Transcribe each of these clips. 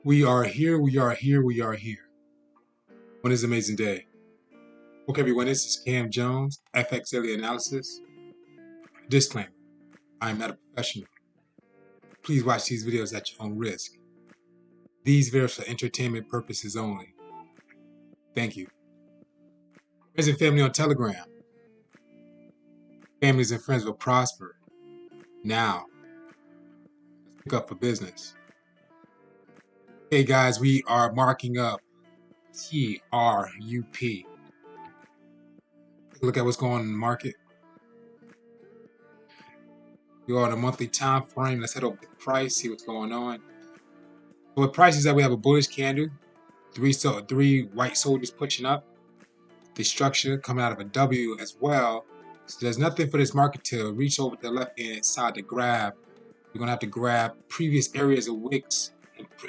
We are here, we are here, we are here. On this amazing day. Okay, everyone, this is Cam Jones, FX Daily Analysis. Disclaimer, I am not a professional. Please watch these videos at your own risk. These videos are for entertainment purposes only. Thank you. Friends and family on Telegram. Families and friends will prosper. Now, let's pick up for business. Hey guys, we are marking up TRUP. Look at what's going on in the market. We are on a monthly time frame. Let's head over to the price, see what's going on. So with prices that we have a bullish candle, three white soldiers pushing up, the structure coming out of a W as well. So there's nothing for this market to reach over to the left hand side to grab. We're gonna have to grab previous areas of wicks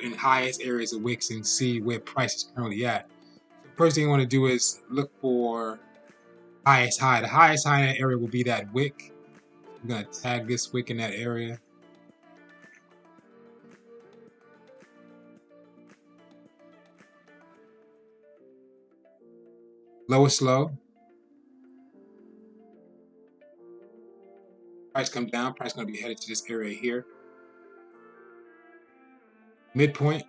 and highest areas of wicks and see where price is currently at. The first thing you want to do is look for highest high. The highest high in that area will be that wick. We're gonna tag this wick in that area. Lowest low. Price come down. Price gonna be headed to this area here. Midpoint,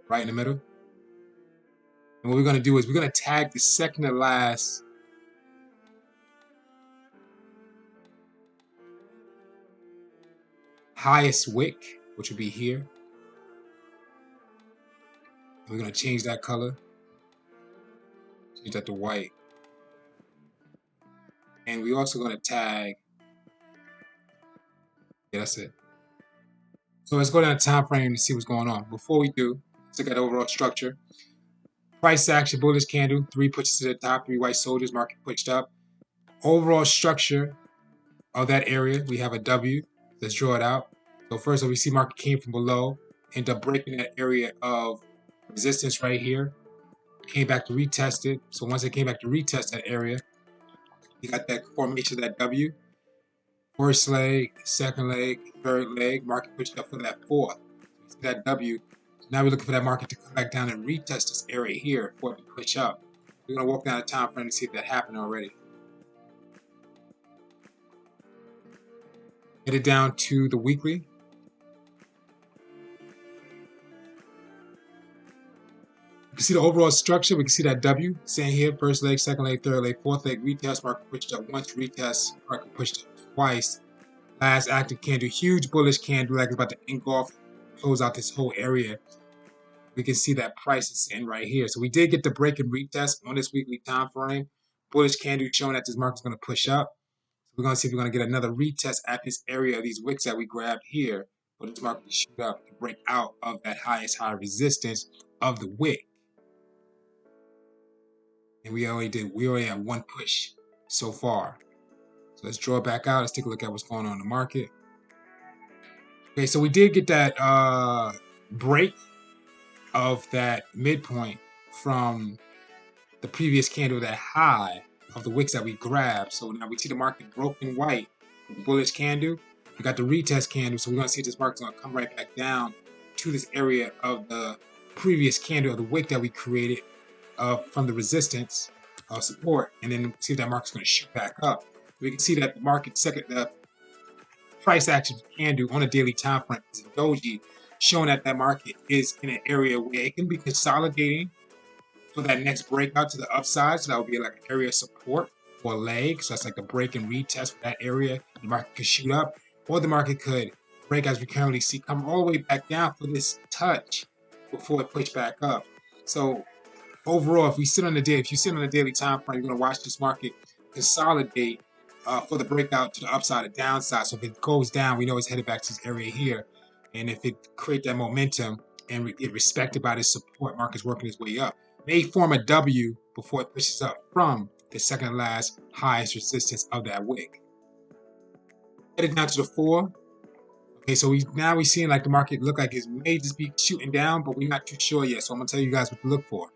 right in the middle. And what we're gonna do is we're gonna tag the second to last highest wick, which would be here. We're gonna change that color. Change that to white. And we're also gonna tag. Yeah, that's it. So let's go down the time frame to see what's going on. Before we do, let's look at the overall structure. Price action, bullish candle, 3 pushes to the top, 3 white soldiers, market pushed up. Overall structure of that area, we have a W. Let's draw it out. So first, we see market came from below, ended up breaking that area of resistance right here. Came back to retest it. So once it came back to retest that area, you got that formation of that W. First leg, second leg, third leg, market pushed up for that fourth. See that W. Now we're looking for that market to come back down and retest this area here for it to push up. We're going to walk down the time frame to see if that happened already. Headed down to the weekly. You can see the overall structure. We can see that W saying here, first leg, second leg, third leg, fourth leg, retest, market pushed up once, retest, market pushed up twice. Last active candle, huge bullish candle, like it's about to engulf, close out this whole area. We can see that price is sitting right here. So we did get the break and retest on this weekly time frame. Bullish candle showing that this market's going to push up. So we're going to see if we're going to get another retest at this area of these wicks that we grabbed here for this market to shoot up to break out of that highest high resistance of the wick. And we already have one push so far. So let's draw it back out. Let's take a look at what's going on in the market. Okay, so we did get that break of that midpoint from the previous candle, that high of the wicks that we grabbed. So now we see the market broken white, bullish candle. We got the retest candle, so we're going to see if this market's going to come right back down to this area of the previous candle of the wick that we created from the resistance support, and then see if that market's going to shoot back up. We can see that the market the price action candle on a daily time frame is a doji, showing that that market is in an area where it can be consolidating for that next breakout to the upside. So that would be like an area of support or leg. So that's like the break and retest for that area. The market could shoot up, or the market could break, as we currently see, come all the way back down for this touch before it push back up. So overall, if you sit on the daily time frame, you're going to watch this market consolidate for the breakout to the upside or downside. So if it goes down, we know it's headed back to this area here. And if it creates that momentum and get respected by this support, market's working its way up, may form a W before it pushes up from the second to last highest resistance of that wick. Headed down to the 4. Okay, so we're seeing like the market look like it may just be shooting down, but we're not too sure yet. So I'm gonna tell you guys what to look for.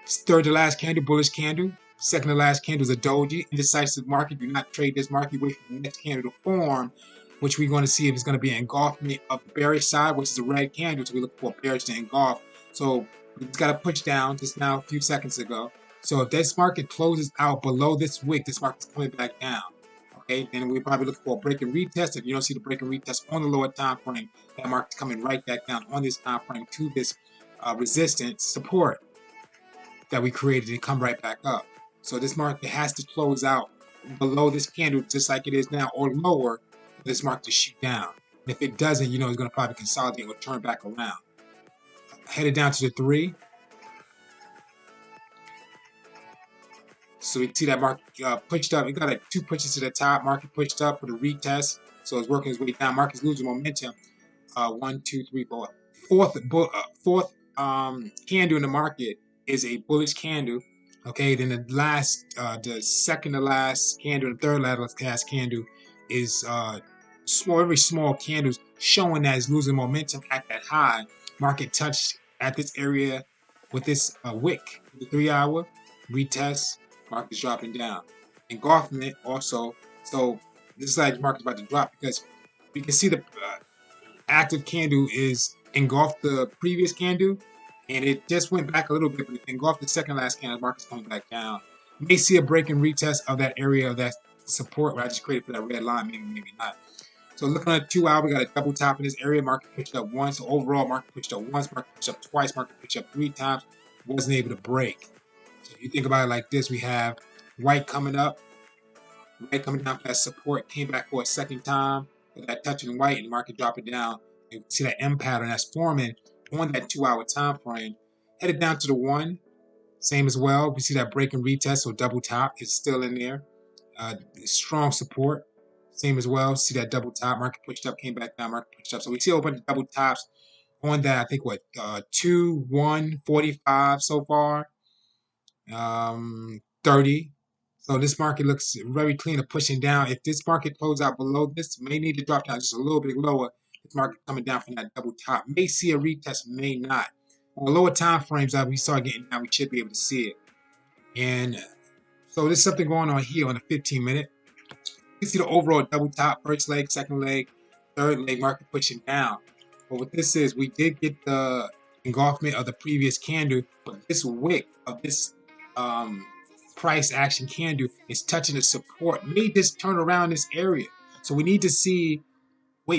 Third to last candle, bullish candle. Second to last candle is a doji. Indecisive market. Do not trade this market. Wait for the next candle to form which we're going to see if it's going to be an engulfment of the bearish side, which is the red candle. So we look for bearish to engulf. So we just got to push down just now a few seconds ago. So if this market closes out below this wick, this market's coming back down. Okay, then we probably look for a break and retest. If you don't see the break and retest on the lower time frame, that market's coming right back down on this time frame to this resistance support that we created and come right back up. So this market has to close out below this candle just like it is now or lower for this market to shoot down. And if it doesn't, you know it's going to probably consolidate or turn back around. Headed down to the 3. So we can see that market pushed up. We got like 2 pushes to the top. Market pushed up for the retest. So it's working its way down. Market's losing momentum. 1, 2, 3, 4. Fourth candle in the market is a bullish candle. Okay, then the second to last candle, the third last candle is very small candles showing that it's losing momentum at that high. Market touched at this area with this wick, the 3-hour retest. Market's dropping down. Engulfment also. So this is like market's about to drop because we can see the active candle is engulfed the previous candle, and it just went back a little bit, but it engulfed the second last candle. Market's coming back down. You may see a break and retest of that area of that support where I just created for that red line, maybe not. So looking at 2 hour, we got a double top in this area. Market pushed up once. So overall, market pushed up once, market pushed up twice, market pushed up 3 times. Wasn't able to break. So if you think about it like this, we have white coming up, white coming down for that support, came back for a second time with that touching white, and the market dropping down. You can see that M pattern that's forming on that 2-hour time frame. Headed down to the 1, same as well. We see that break and retest, so double top is still in there. Strong support, same as well. See that double top, market pushed up, came back down, market pushed up. So we see a whole bunch of double tops on that. I think 2, 1, 45 so far. 30. So this market looks very clean of pushing down. If this market closes out below this, may need to drop down just a little bit lower. This market coming down from that double top. May see a retest, may not. On lower time frames that we start getting down, we should be able to see it. And so there's something going on here on the 15-minute. You see the overall double top, first leg, second leg, third leg, market pushing down. But what this is, we did get the engulfment of the previous candle, but this wick of this price action candle is touching the support. May just turn around this area. So we need to see,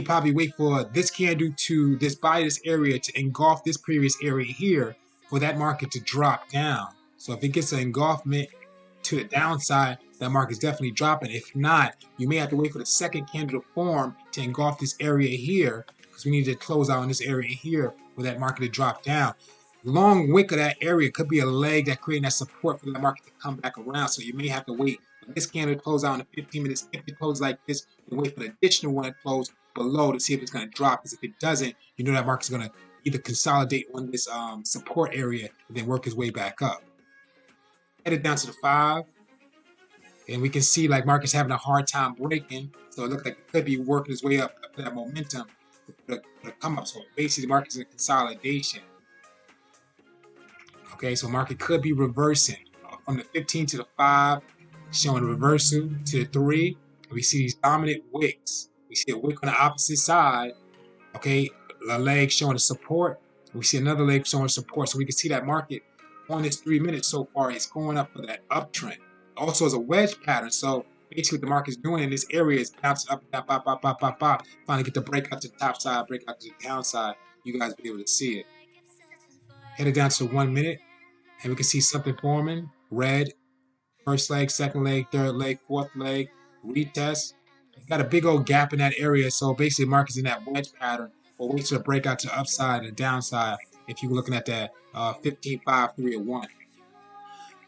probably wait for this candle to buy this area to engulf this previous area here for that market to drop down. So if it gets an engulfment to the downside, that market's definitely dropping. If not, you may have to wait for the second candle to form to engulf this area here, because we need to close out in this area here for that market to drop down. Long wick of that area could be a leg that creating that support for the market to come back around. So you may have to wait for this candle to close out in 15 minutes. If it closes like this, then wait for the additional one to close below to see if it's going to drop. Because if it doesn't, you know that market's going to either consolidate on this support area and then work its way back up. Headed down to the 5. And we can see like market's having a hard time breaking. So it looks like it could be working its way up for that momentum to come up. So basically the market's in a consolidation. Okay, so market could be reversing from the 15 to the 5, showing a reversal to the 3. We see these dominant wicks. We see a wick on the opposite side. Okay, a leg showing a support. We see another leg showing support. So we can see that market on this 3 minutes so far is going up for that uptrend. Also as a wedge pattern. So basically what the market's doing in this area is bouncing up and down, pop, pop, pop, pop, pop. Finally get the break up to the top side, break out to the downside. You guys will be able to see it. Headed down to the 1 minute. And we can see something forming. Red, first leg, second leg, third leg, fourth leg, retest. Got a big old gap in that area. So basically the market's in that wedge pattern. Or wait till the breakout to the upside and downside if you're looking at that 15, 5, 3, or 1.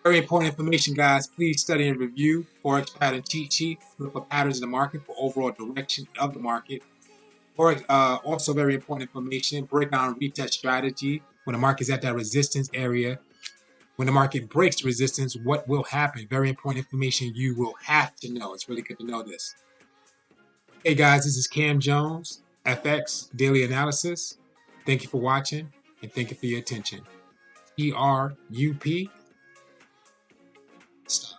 Very important information, guys. Please study and review Forex pattern cheat sheet. Look for patterns in the market for overall direction of the market. Or also very important information, breakdown retest strategy. When the market's at that resistance area, when the market breaks resistance, what will happen? Very important information you will have to know. It's really good to know this. Hey guys, this is Cam Jones, FX Daily Analysis. Thank you for watching and thank you for your attention. TRUP. Stop.